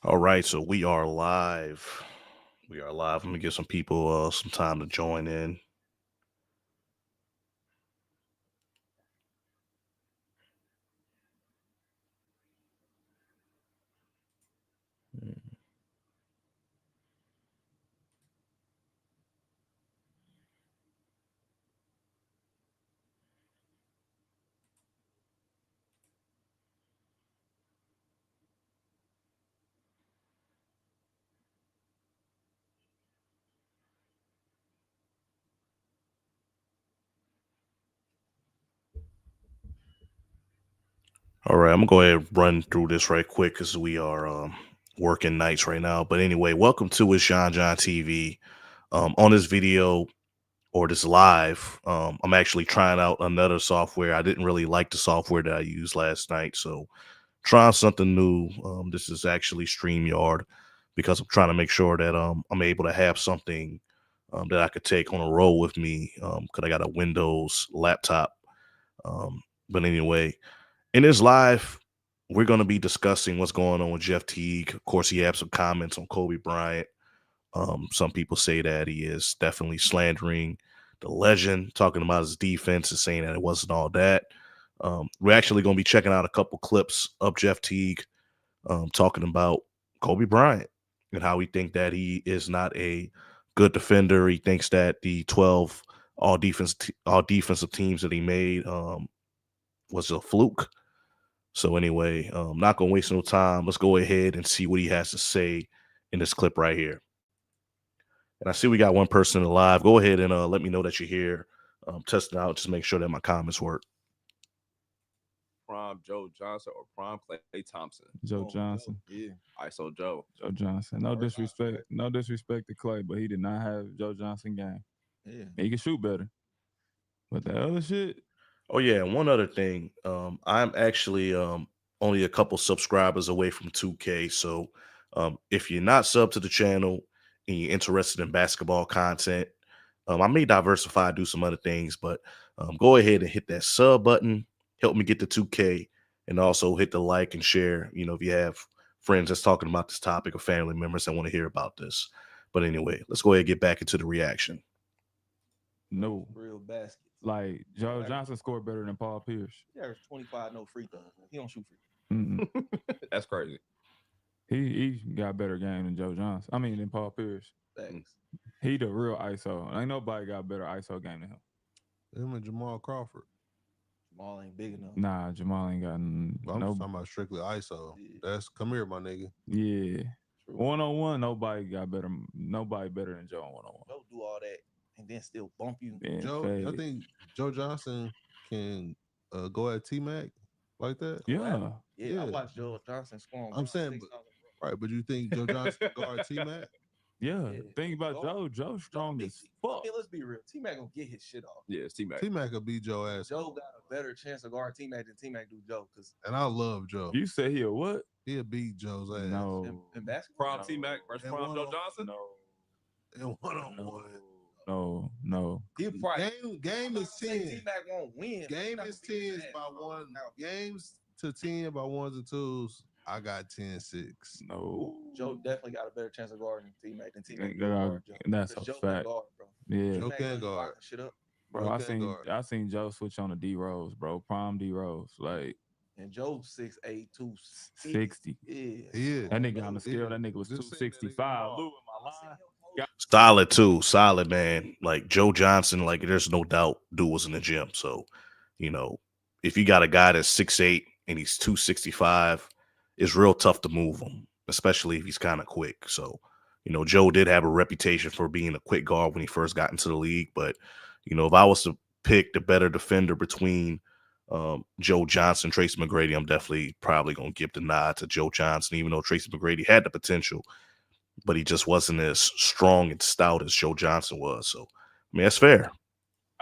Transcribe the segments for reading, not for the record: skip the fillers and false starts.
All right, so we are live. We are live. Let me give some people some time to join in. All right, I'm gonna go ahead and run through this right quick because we are working nights right now. But anyway, welcome to It's John TV. On this video or this live, I'm actually trying out another software. I didn't really like the software that I used last night, so trying something new. This is actually StreamYard because I'm trying to make sure that I'm able to have something that I could take on a roll with me because I got a Windows laptop. But anyway, in this live, we're going to be discussing what's going on with Jeff Teague. Of course, he had some comments on Kobe Bryant. Some people say that he is definitely slandering the legend, talking about his defense and saying that it wasn't all that. We're actually going to be checking out a couple clips of Jeff Teague talking about Kobe Bryant and how he think that he is not a good defender. He thinks that the 12 all defensive teams that he made was a fluke. So anyway, not gonna waste no time. Let's go ahead and see what he has to say in this clip right here. And I see we got one person alive. Go ahead and let me know that you're here. Test it out. Just make sure that my comments work. Prime Joe Johnson or Prime Clay Thompson? Joe Johnson. Yeah. ISO Joe. Joe Johnson. No disrespect. No disrespect to Clay, but he did not have Joe Johnson game. Yeah. He can shoot better. But the other shit, Oh yeah, and one other thing. I'm actually only a couple subscribers away from 2K. So if you're not sub to the channel and you're interested in basketball content, I may diversify, do some other things, but go ahead and hit that sub button. Help me get to 2K, and also hit the like and share. You know, if you have friends that's talking about this topic or family members that want to hear about this. But anyway, let's go ahead and get back into the reaction. no. Real basket. Like Joe Johnson scored better than Paul Pierce. He averaged 25, no free throws. He don't shoot free Mm-mm. That's crazy. He got better game than Joe Johnson. I mean, than Paul Pierce. throws. Thanks. He the real ISO. Ain't nobody got better ISO game than him. Him and Jamal Crawford. Jamal ain't big enough. Nah, Jamal ain't got I'm no. talking about strictly ISO. Yeah. That's come here, my nigga. Yeah, True. 1-on-1, nobody got better. Nobody better than Joe 1-on-1. Joe do all that and then still bump you. Yeah, Joe, fade. I think Joe Johnson can go at T Mac like that. Yeah. Yeah, I Yeah. watched Joe Johnson score. I'm saying, right? But you think Joe Johnson can guard T Mac? Yeah. Yeah. Think about Joe strong as fuck. Let's be real. T-Mac gonna get his shit off. Yeah, it's T-Mac. T Mac will beat Joe ass. Joe got a better chance of guard T-Mac than T-Mac do Joe. Cause And I love Joe. You say he a what? He'll beat Joe's ass. No. in basketball, Prime T-Mac versus And Prime one Joe on- Johnson? No. In one-on-one. No. he'll probably Game is 10. T-Mac won't win. Game is 10s by one. Games to 10 by ones and twos. I got 10-6. No. Joe definitely got a better chance of guarding T-Mac than T-Mac. Yeah, do guard Joe. that's Because a Joe can fact. guard, bro. Yeah. Joe T-Mac can ain't guard. locking shit up. Bro, Joe can guard. I seen Joe switch on to D Rose, bro. Prime D Rose. Like And Joe 6'8", 260. 60. Yeah. He is. That nigga on the scale, Yeah. that nigga was Just saying that nigga 265. ball. Lou in my line. Solid too, solid man. Like Joe Johnson, like there's no doubt dude was in the gym. So, you know, if you got a guy that's 6'8" and he's 265, it's real tough to move him, especially if he's kind of quick. So, you know, Joe did have a reputation for being a quick guard when he first got into the league. But, you know, if I was to pick the better defender between Joe Johnson, Tracy McGrady, I'm definitely probably gonna give the nod to Joe Johnson, even though Tracy McGrady had the potential, but he just wasn't as strong and stout as Joe Johnson was. So, I mean, that's fair.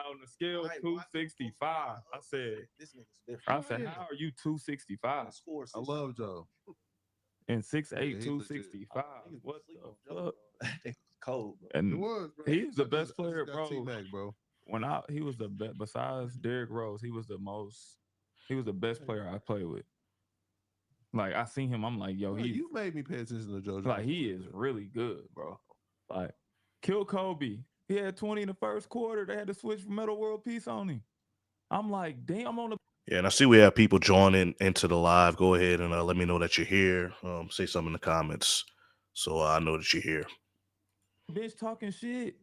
On the scale, 265. I said, This nigga's different. how are you 265? Scores. I love Joe. And 6'8", Yeah, he legit. 265. What the fuck? It's cold, bro. It And was, bro. he's the I best just- I player, just got bro. T-Mac, bro. He was the best, besides Derrick Rose, he was the best player I played with. Like I seen him, I'm like, yo, Bro, you made me pay attention to Joe. like he is really good, bro. Like kill Kobe. He had 20 in the first quarter. They had to switch from Metal World Peace on him. I'm like, damn, I'm on the Yeah, and I see we have people joining into the live. Go ahead and let me know that you're here. Say something in the comments so I know that you're here. bench talking shit.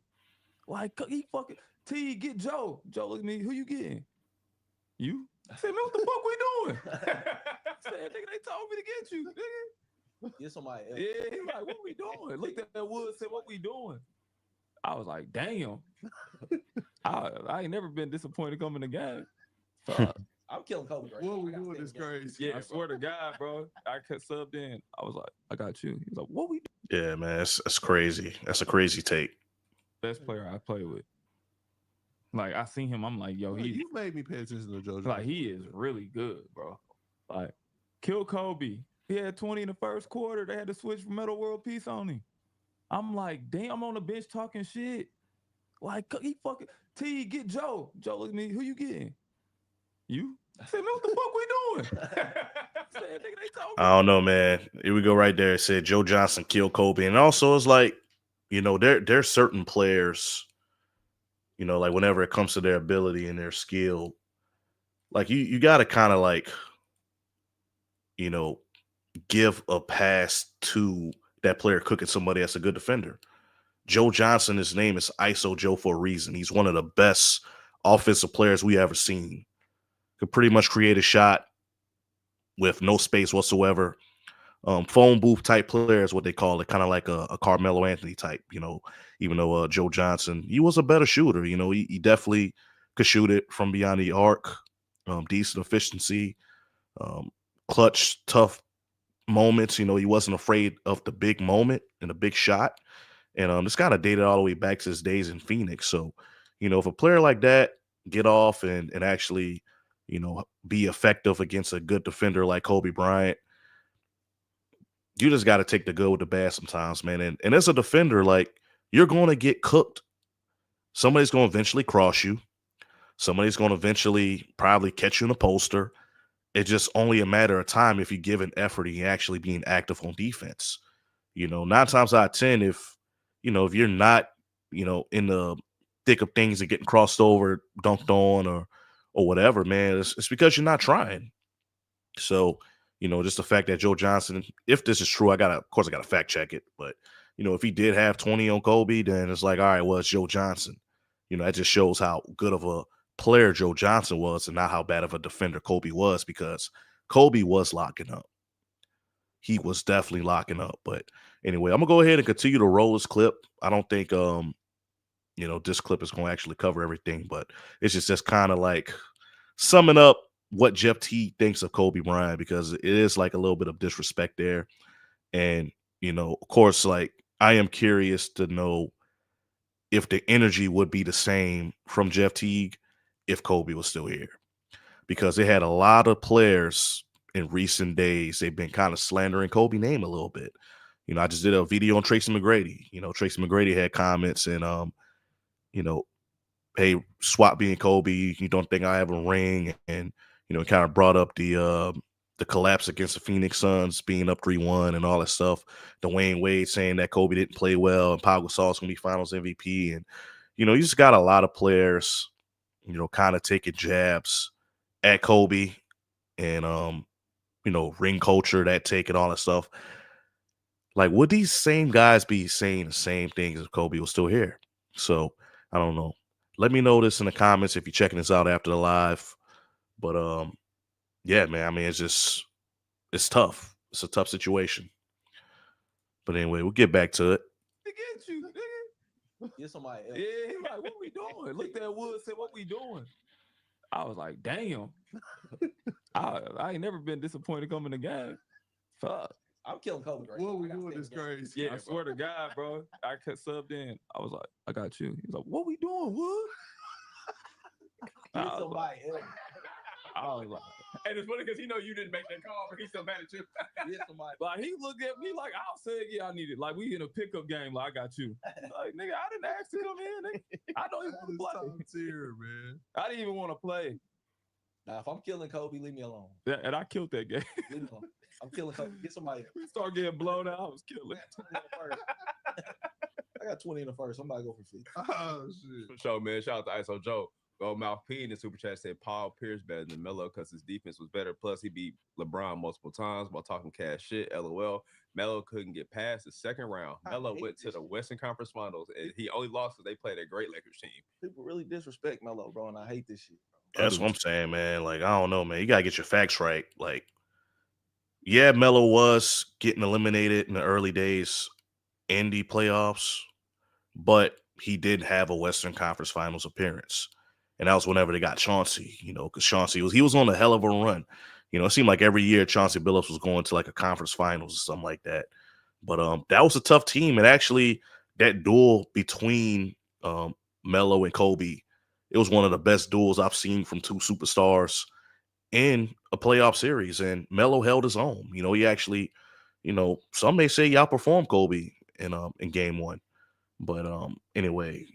Like he fucking Teague, get Joe. Joe look at me. Who you getting? You? I said, man, what the fuck we doing? I said, nigga, they told me to get you, nigga. Get somebody else. Yeah, he like, what we doing? Looked at that wood, said, what we doing? I was like, damn. I ain't never been disappointed coming to game. Fuck. I'm killing Kobe right What now. we I gotta doing stay is in the game. crazy. Yeah, I swear to God, bro. I cut subbed in. I was like, I got you. He was like, what we doing? Yeah, man, that's crazy. That's a crazy take. Best player I play with. Like I seen him, I'm like, yo, Bro, he you made me pay attention to Joe. like he is really good, bro. Like kill Kobe. He had 20 in the first quarter. They had to switch from Metal World Peace on him. I'm like, damn, I'm on the bench talking shit. Like he fucking Teague, get Joe. Joe look at me. Who you getting? You? I said, man, what the fuck we doing? I said, nigga, they told me. I don't know, man. Here we go right there. It said Joe Johnson killed Kobe. And also it's like, you know, there's certain players, you know, like whenever it comes to their ability and their skill, like you gotta kind of like, you know, give a pass to that player cooking somebody that's a good defender. Joe Johnson, his name is ISO Joe for a reason. He's one of the best offensive players we ever seen. Could pretty much create a shot with no space whatsoever. Phone booth type player is what they call it, kind of like a Carmelo Anthony type, you know, even though Joe Johnson, he was a better shooter, you know, he definitely could shoot it from beyond the arc, decent efficiency, clutch, tough moments. You know, he wasn't afraid of the big moment and the big shot. And it's kind of dated all the way back to his days in Phoenix. So, you know, if a player like that get off and actually, you know, be effective against a good defender like Kobe Bryant, you just got to take the good with the bad sometimes, man. And as a defender, like you're going to get cooked. Somebody's going to eventually cross you. Somebody's going to eventually probably catch you in a poster. It's just only a matter of time if you give an effort and you're actually being active on defense. You know, 9 times out of 10, if you're not, you know, in the thick of things and getting crossed over, dunked on, or whatever, man, it's because you're not trying. So, you know, just the fact that Joe Johnson, if this is true, of course I gotta fact check it, but you know, if he did have 20 on Kobe, then it's like, all right, well, it's Joe Johnson. You know, that just shows how good of a player Joe Johnson was and not how bad of a defender Kobe was, because Kobe was locking up. He was definitely locking up. But anyway, I'm gonna go ahead and continue to roll this clip. I don't think you know, this clip is gonna actually cover everything, but it's just kind of like summing up what Jeff Teague thinks of Kobe Bryant, because it is like a little bit of disrespect there. And, you know, of course, like I am curious to know if the energy would be the same from Jeff Teague if Kobe was still here, because they had a lot of players in recent days. They've been kind of slandering Kobe name a little bit. You know, I just did a video on Tracy McGrady. You know, Tracy McGrady had comments and, you know, hey, swap being Kobe, you don't think I have a ring? And, you know, kind of brought up the collapse against the Phoenix Suns being up 3-1 and all that stuff. Dwayne Wade saying that Kobe didn't play well and Pau Gasol's going to be finals MVP. And, you know, you just got a lot of players, you know, kind of taking jabs at Kobe and, you know, ring culture, that take and all that stuff. Like, would these same guys be saying the same things if Kobe was still here? So, I don't know. Let me know this in the comments if you're checking this out after the live. But yeah, man, I mean, it's tough. It's a tough situation. But anyway, we'll get back to it. To get you, nigga. Get somebody else. Yeah, he like, what we doing? Looked at wood, said, what we doing? I was like, damn. I ain't never been disappointed coming to game. Fuck. I'm killing Kobe right now. What we I gotta doing stay is in the game. crazy. Yeah, I swear to God, bro. I cut subbed in. I was like, I got you. He's like, what we doing, Wood? Get somebody else. I was like, And it's funny because he know you didn't make that call, but he's still mad at you. Get somebody. like he looked at me like I said, yeah, I need it. Like we in a pickup game, like I got you. Like, nigga, I didn't ask to come in. Nigga. I don't even want to play. Top tier, man. I didn't even want to play. Now, if I'm killing Kobe, leave me alone. Yeah, and I killed that game. Leave me alone. I'm killing Kobe. Get somebody else. We start getting blown out. I was killing. I got 20 in the first. I'm about to go for 50. Oh shit. For sure, man. Shout out to ISO Joe. Mouth P in the super chat said Paul Pierce better than Melo because his defense was better. Plus, he beat LeBron multiple times while talking cash shit. LOL. Melo couldn't get past the second round. Melo went to the Western Conference Finals, and he only lost because they played a great Lakers team. People really disrespect Melo, bro, and I hate this shit. That's what I'm saying, man. Like, I don't know, man. You gotta get your facts right. Like, yeah, Melo was getting eliminated in the early days in the playoffs, but he did have a Western Conference Finals appearance. And that was whenever they got Chauncey, because Chauncey was on a hell of a run. It seemed like every year Chauncey Billups was going to like a conference finals or something like that. But that was a tough team. And actually, that duel between Melo and Kobe, it was one of the best duels I've seen from two superstars in a playoff series. And Melo held his own. He actually, some may say he outperformed Kobe in game one. But anyway,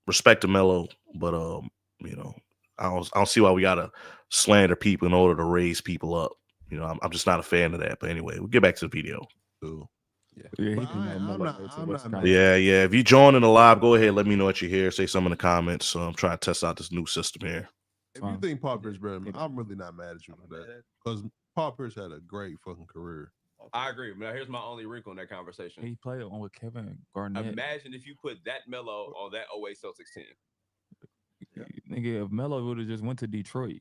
respect to Melo, but I don't see why we gotta slander people in order to raise people up. I'm just not a fan of that. But anyway, we'll get back to the video. Cool. Yeah, he But didn't know I'm Melo not- went to I'm West not Conference. Yeah. If you join in the live, go ahead. Let me know what you hear. Say something in the comments. I'm trying to test out this new system here. If you think Paul Pierce better, I'm really not mad at you for that because Paul Pierce had a great fucking career. I agree. Now, here's my only wrinkle in that conversation. He played on with Kevin Garnett. Imagine if you put that Melo on that 08 Celtics team. Nigga, if Melo would have just went to Detroit,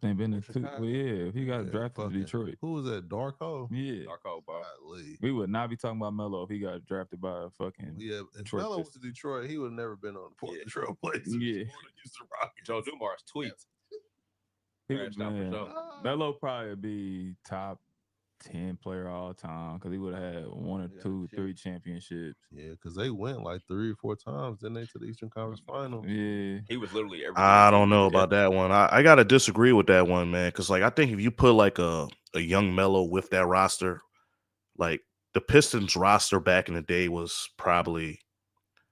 and been if he got drafted to Detroit. Who was that? Darko? Yeah. Darko, bro. We would not be talking about Melo if he got drafted by a fucking If Detroit Melo went Pistons. to Detroit, he would have never been on the Portland Trail Blazers. Yeah. Joe Dumars tweets. He Crashed would, out for man, sure. Melo probably be top 10 player all time because he would have had one or two, three championships. Yeah, because they went like 3 or 4 times, didn't they, to the Eastern Conference Finals? Yeah. He was literally everything. I don't know about that one. I gotta disagree with that one, man. Because I think if you put like a young Melo with that roster, like the Pistons roster back in the day was probably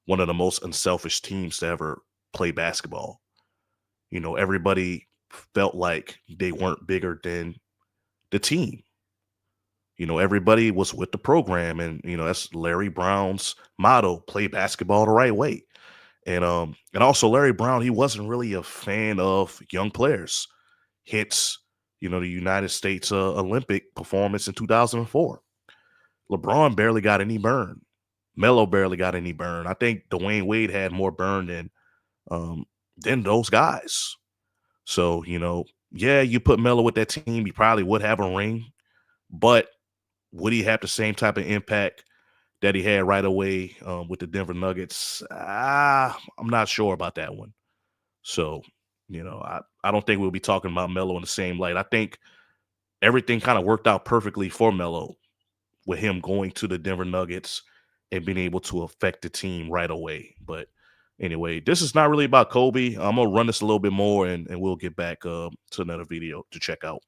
one of the most unselfish teams to ever play basketball. Everybody felt like they weren't bigger than the team. Everybody was with the program, and that's Larry Brown's motto: play basketball the right way. And also Larry Brown, he wasn't really a fan of young players. Hence, the United States Olympic performance in 2004. LeBron barely got any burn. Melo barely got any burn. I think Dwayne Wade had more burn than those guys. So, you put Melo with that team, he probably would have a ring, but would he have the same type of impact that he had right away with the Denver Nuggets? I'm not sure about that one. So, I don't think we'll be talking about Melo in the same light. I think everything kind of worked out perfectly for Melo with him going to the Denver Nuggets and being able to affect the team right away. But anyway, this is not really about Kobe. I'm going to run this a little bit more and we'll get back to another video to check out.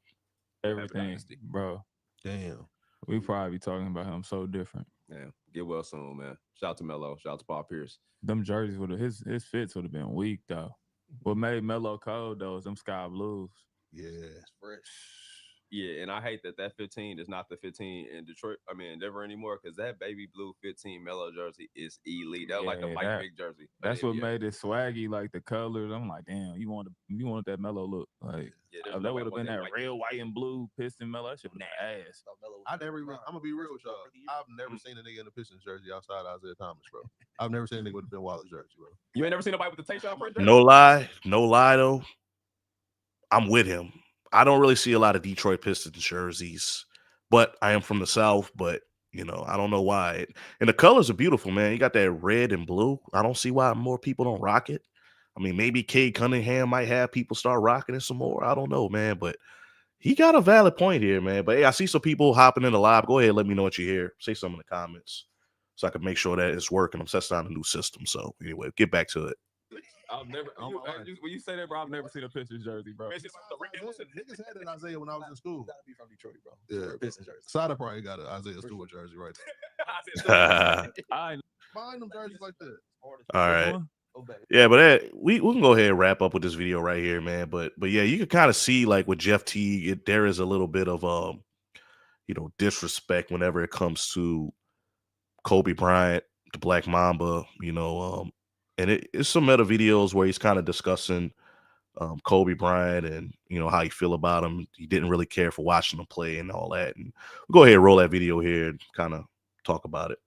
Everything, bro. Damn. We probably be talking about him so different. Yeah, get well soon, man. Shout out to Melo. Shout out to Paul Pierce. Them jerseys would have his fits would have been weak though. What made Melo cold though is them sky blues. Yeah, it's fresh. Yeah, and I hate that 15 is not the 15 in Denver anymore because that baby blue 15 Melo jersey is elite. That was like the Mike Big jersey. That's what made it swaggy, like the colors. I'm like, damn, you want that Melo look. Like that would have been that real white and blue Piston Melo. That shit was ass. I'm gonna be real with y'all. I've never seen a nigga in a Pistons jersey outside Isaiah Thomas, bro. I've never seen a nigga with a Ben Wallace jersey, bro. You ain't never seen nobody with the Tayshaun Prince jersey? No lie though. I'm with him. I don't really see a lot of Detroit Pistons jerseys, but I am from the South. But I don't know why. And the colors are beautiful, man. You got that red and blue. I don't see why more people don't rock it. I mean, maybe Cade Cunningham might have people start rocking it some more. I don't know, man. But he got a valid point here, man. But hey, I see some people hopping in the live. Go ahead, let me know what you hear. Say something in the comments so I can make sure that it's working. I'm testing out a new system. So anyway, get back to it. I've never. When you say that, bro, I've never seen a Pistons jersey, bro. Niggas had that Isaiah when I was in school. Gotta be from Detroit, bro. Yeah, Pistons jersey. Sada probably got an Isaiah Stewart jersey right there. All Buying them jerseys like that. right. Yeah, but we can go ahead and wrap up with this video right here, man. But yeah, you can kind of see like with Jeff Teague, there is a little bit of disrespect whenever it comes to Kobe Bryant, the Black Mamba, and it's some meta videos where he's kind of discussing Kobe Bryant and how you feel about him. He didn't really care for watching him play and all that. And we'll go ahead and roll that video here and kind of talk about it.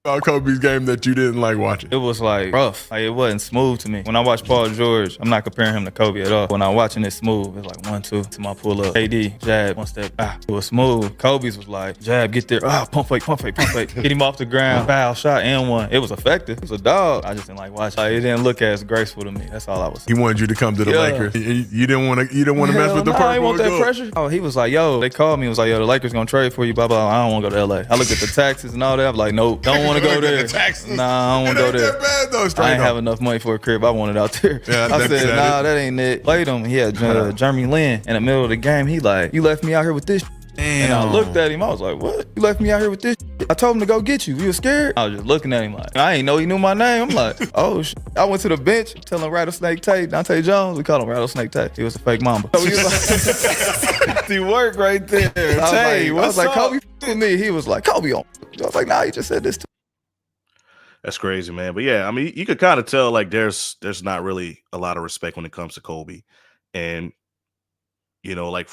Kobe's game that you didn't like watching? It was like rough. Like it wasn't smooth to me. When I watch Paul George, I'm not comparing him to Kobe at all. When I'm watching it smooth, it's like 1-2 to my pull up. AD, jab, one step, it was smooth. Kobe's was like, jab, get there, pump fake, get him off the ground, foul, shot, and one. It was effective. It was a dog. I just didn't like watching. Like, it didn't look as graceful to me. That's all I was saying. He wanted you to come to the Lakers. You didn't want to mess with the purple. I didn't want that pressure. Oh, he was like, yo, they called me. It was like, yo, the Lakers gonna trade for you, blah, blah. I don't want to go to LA. I looked at the taxes and all that. I'm like, nope, don't want to go there. Nah, I don't want to go there. Bad, though, I ain't have enough money for a crib. I want it out there. Yeah, I said, nah, that ain't it. Played him. He had Jeremy Lin in the middle of the game. He like, you left me out here with this. Damn. And I looked at him. I was like, what? You left me out here with this? I told him to go get you. You was scared? I was just looking at him like, I ain't know he knew my name. I'm like, oh, I went to the bench telling Rattlesnake Tate, Dante Jones, we call him Rattlesnake Tate. He was a fake mamba. So he was like, he worked right there. I was like, Kobe with me. He was like, Kobe on. I was like, nah, he just said this to me. That's crazy, man. But yeah, I mean, you could kind of tell like there's not really a lot of respect when it comes to Kobe. And, like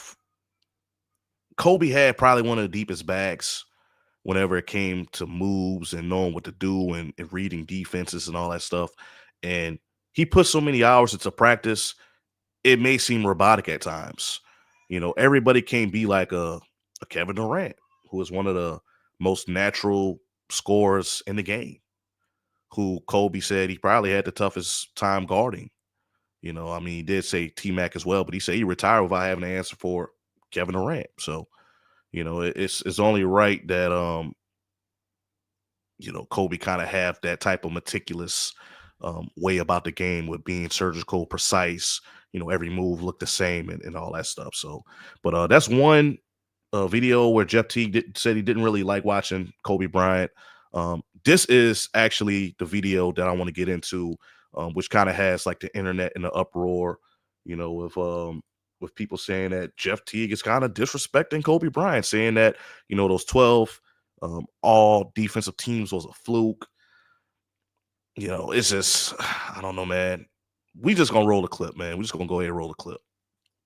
Kobe had probably one of the deepest bags whenever it came to moves and knowing what to do and reading defenses and all that stuff. And he put so many hours into practice, it may seem robotic at times. Everybody can't be like a Kevin Durant, who is one of the most natural scorers in the game, who Kobe said he probably had the toughest time guarding. I mean, he did say T-Mac as well, but he said he retired without having an answer for Kevin Durant. So, it's only right that, Kobe kind of have that type of meticulous way about the game with being surgical, precise, every move looked the same and all that stuff. So, but that's one video where Jeff Teague said he didn't really like watching Kobe Bryant. This is actually the video that I want to get into, which kind of has like the internet in the uproar, with people saying that Jeff Teague is kind of disrespecting Kobe Bryant, saying that, those 12 all defensive teams was a fluke. It's just, I don't know, man. We just gonna roll the clip, man. We just gonna go ahead and roll the clip.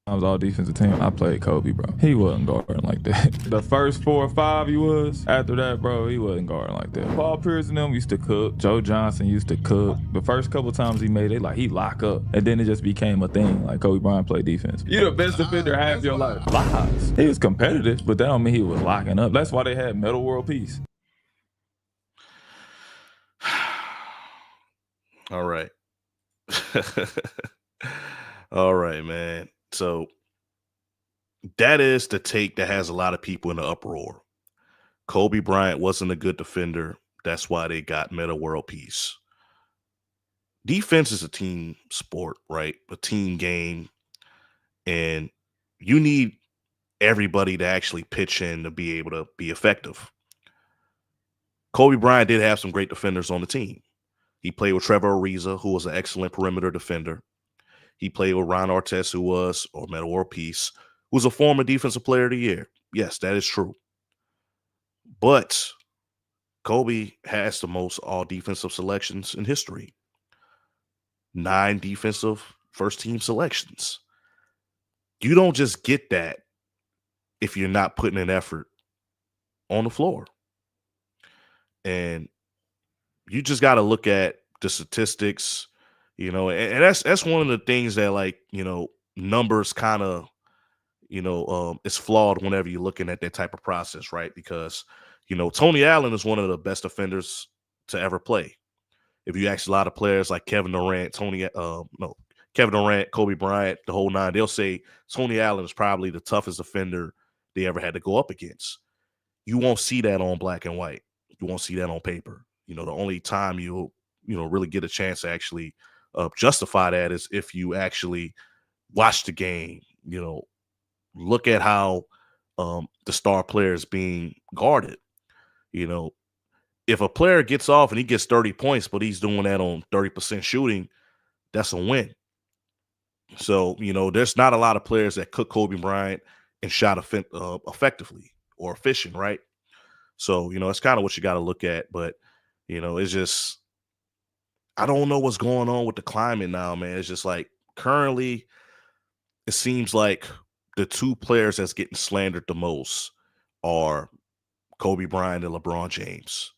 I was all defensive team. I played Kobe, bro. He wasn't guarding like that. The first 4 or 5 he was. After that, bro, he wasn't guarding like that. Paul Pierce and them used to cook. Joe Johnson used to cook. The first couple times he made it, like he lock up. And then it just became a thing. Like Kobe Bryant played defense. You the best defender half your life. Lies. He was competitive, but that don't mean he was locking up. That's why they had Metal World Peace. All right. All right, man. So that is the take that has a lot of people in the uproar. Kobe Bryant wasn't a good defender. That's why they got Meta World Peace. Defense is a team sport, right? A team game. And you need everybody to actually pitch in to be able to be effective. Kobe Bryant did have some great defenders on the team. He played with Trevor Ariza, who was an excellent perimeter defender. He played with Ron Artest, who was, or Meta World Peace, who was a former Defensive Player of the Year. Yes, that is true. But Kobe has the most all defensive selections in history. 9 defensive first-team selections. You don't just get that if you're not putting an effort on the floor. And you just got to look at the statistics, and that's one of the things that, like, numbers kind of, it's flawed whenever you're looking at that type of process, right? Because, Tony Allen is one of the best defenders to ever play. If you ask a lot of players like Kevin Durant, Kobe Bryant, the whole 9, they'll say Tony Allen is probably the toughest defender they ever had to go up against. You won't see that on black and white. You won't see that on paper. The only time you'll, really get a chance to actually justify that is if you actually watch the game, look at how the star player is being guarded. if a player gets off and he gets 30 points, but he's doing that on 30% shooting, that's a win. So, there's not a lot of players that cook Kobe Bryant and shot effectively or efficient, right? So, it's kind of what you got to look at. But, it's just, I don't know what's going on with the climate now, man. It's just like currently, it seems like the two players that's getting slandered the most are Kobe Bryant and LeBron James.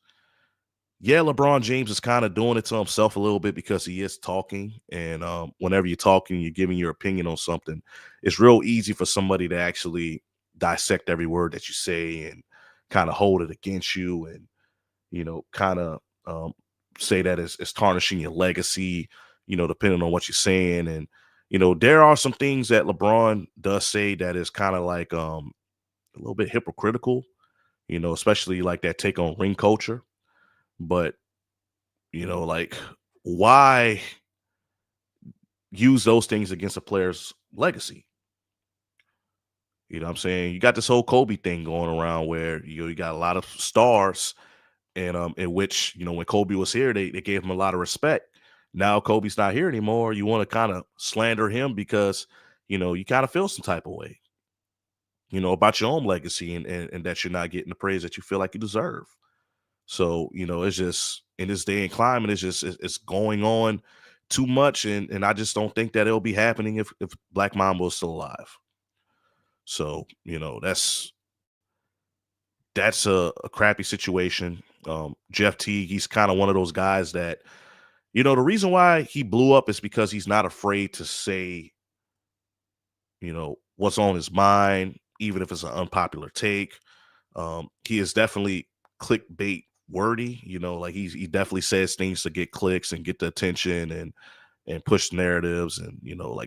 Yeah, LeBron James is kind of doing it to himself a little bit because he is talking. And whenever you're talking, you're giving your opinion on something. It's real easy for somebody to actually dissect every word that you say and kind of hold it against you and, kind of say that it's tarnishing your legacy, depending on what you're saying. And, there are some things that LeBron does say that is kind of like a little bit hypocritical, especially like that take on ring culture. But like, why use those things against a player's legacy? You know what I'm saying? You got this whole Kobe thing going around where, you got a lot of stars and in which, when Kobe was here, they gave him a lot of respect. Now Kobe's not here anymore. You want to kind of slander him because, you kind of feel some type of way, about your own legacy and that you're not getting the praise that you feel like you deserve. So, it's just in this day and climate, it's going on too much. And I just don't think that it'll be happening if Black Mamba is still alive. So, that's a crappy situation. Jeff Teague, he's kind of one of those guys that, the reason why he blew up is because he's not afraid to say, what's on his mind, even if it's an unpopular take. He is definitely clickbait wordy, like he definitely says things to get clicks and get the attention and push narratives. And,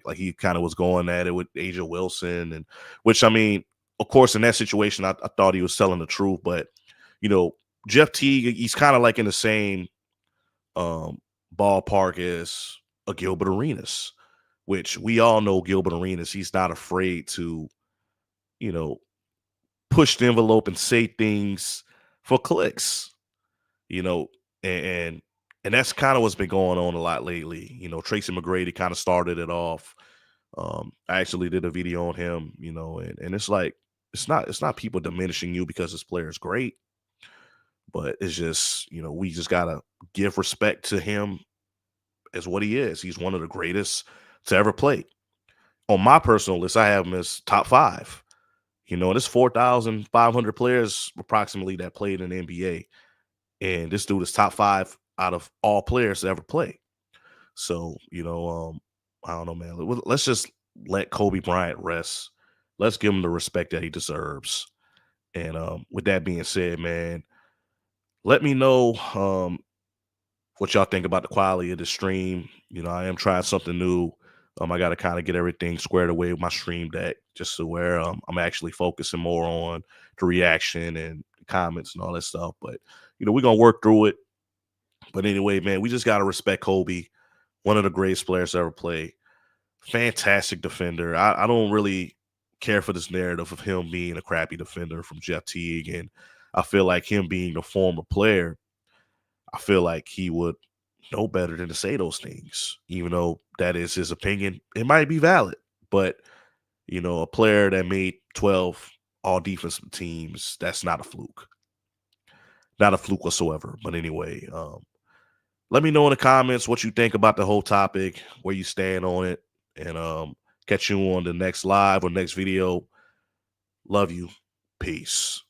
like he kind of was going at it with Asia Wilson, and which, I mean, of course, in that situation, I thought he was telling the truth. But, Jeff Teague, he's kind of like in the same ballpark as a Gilbert Arenas, which we all know Gilbert Arenas. He's not afraid to, you know, push the envelope and say things for clicks, you know, and and that's kind of what's been going on a lot lately. Tracy McGrady kind of started it off. I actually did a video on him, and it's like it's not people diminishing you because this player is great, but it's just, we just gotta give respect to him as what he is. He's one of the greatest to ever play. On my personal list, I have him as top five. And it's 4,500 players approximately that played in the NBA. And this dude is top five out of all players to ever play. So, I don't know, man. Let's just let Kobe Bryant rest. Let's give him the respect that he deserves. And with that being said, man, let me know what y'all think about the quality of the stream. I am trying something new. I got to kind of get everything squared away with my stream deck just to where I'm actually focusing more on the reaction and comments and all that stuff. But, we're going to work through it. But anyway, man, we just got to respect Kobe, one of the greatest players to ever play. Fantastic defender. I don't really care for this narrative of him being a crappy defender from Jeff Teague. And I feel like him being a former player, I feel like he would know better than to say those things, even though that is his opinion. It might be valid, but a player that made 12 all defensive teams, that's not a fluke. Not a fluke whatsoever. But anyway, let me know in the comments what you think about the whole topic, where you stand on it, and catch you on the next live or next video. Love you. Peace.